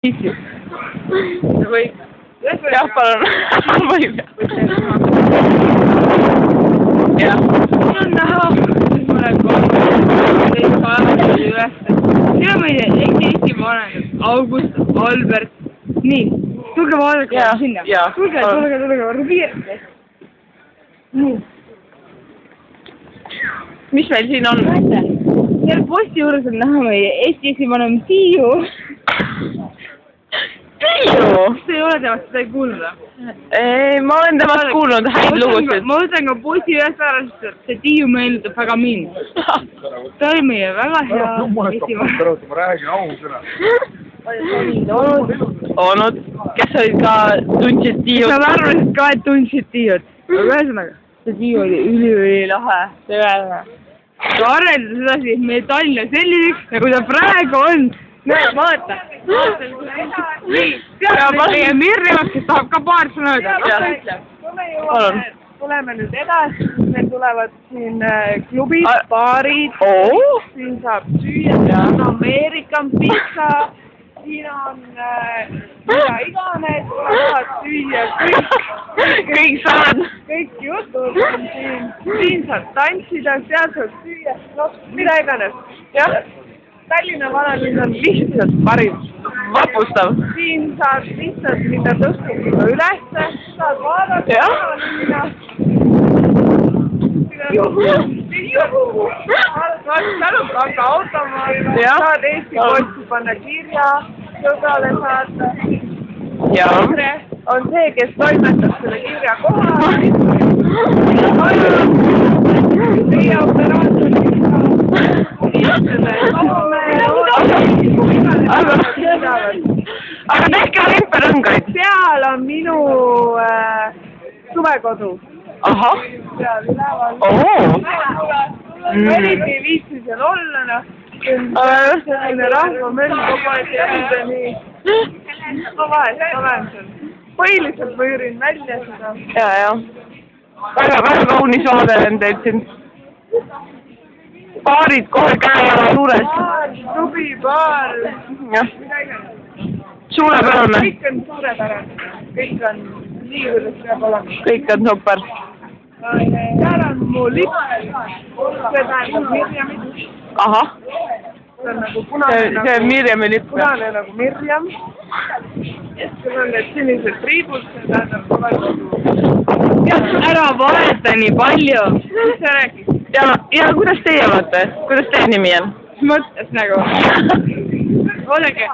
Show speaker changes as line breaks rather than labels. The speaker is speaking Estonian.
Võib.
Jah, palun. Võib jah. Jah.
Mul on näha, siis ma olen teist kaevanud üles. Siin on meie Eesti vanemad. August, Albert. Nii, tulge vaadake sinna. Tulge, vaadake kiiresti. Nii.
Mis meil siin on?
Seal posti juures on näha meie Eesti vanem Tiiu.
Tiiu?
Kas te ei ole temast, seda ei kuulda?
Ei, ma olen temast kuulnud häid lugusid.
Ma võtan ka posti üles ära, sest see Tiiu meeldib väga mind. Ta oli meie väga hea Eesti vanem.
Ma räägin ausõna.
Olnud, kes olid ka tundsid Tiiut.
Nad arvasid ka, et tundsid Tiiut. Aga ühesõnaga, see Tiiu oli ülilahe. See ühesõnaga. Ta arendas edasi meie Tallinna selliseks, nagu ta praegu on. Näe, vaata. Nii, tead meie Mirjam, kes tahab ka paar sõna öelda. Tuleme nüüd edasi, meil tulevad siin klubid, baarid, siin saab süüa, siin on Ameerikan pizza, siin on mida iganes, tahad süüa,
kõik saad.
kõik jutud on siin saad tantsida, seal saad süüa, no mida iganes. Jah, Tallinna vanalinn on lihtsalt parim.
Vapustav.
Siin saad lihtsalt minna tõstukiga ülesse, saad vaadata vanalina. Saad panka automaat, saad Eesti posti panna kirja, sõbrale saata. On see, kes toimetab selle kirja kohale. Teie operaator
aga tehke lemperõngaid.
Seal on minu suvekodu.
Ahah.
Seal üleval. Eriti ei viitsi seal olla, noh. Selline rahvamöll kogu aeg jääda nii. Ma vahest olen seal. Põhiliselt ma üürin välja seda.
Ja. Väga kaunis vaade on teil siin. Baarid kohe käe suures.
Klubi, baar.
Jah. Suurepärane.
Kõik on suurepärane. Kõik on nii, kuidas peab olema.
Kõik on super.
Seal on mu lipp. See tähendab Mirjamit.
Ahah.
See on nagu punane.
See on Mirjami lipp.
Punane nagu Mirjam. Seal on need sinised triibud. See tähendab suvekodu. Ära valeta nii palju. Mis sa räägid?
Ja kuidas teie olete? Kuidas teie nimi on?
Mõttes nagu. Oodake.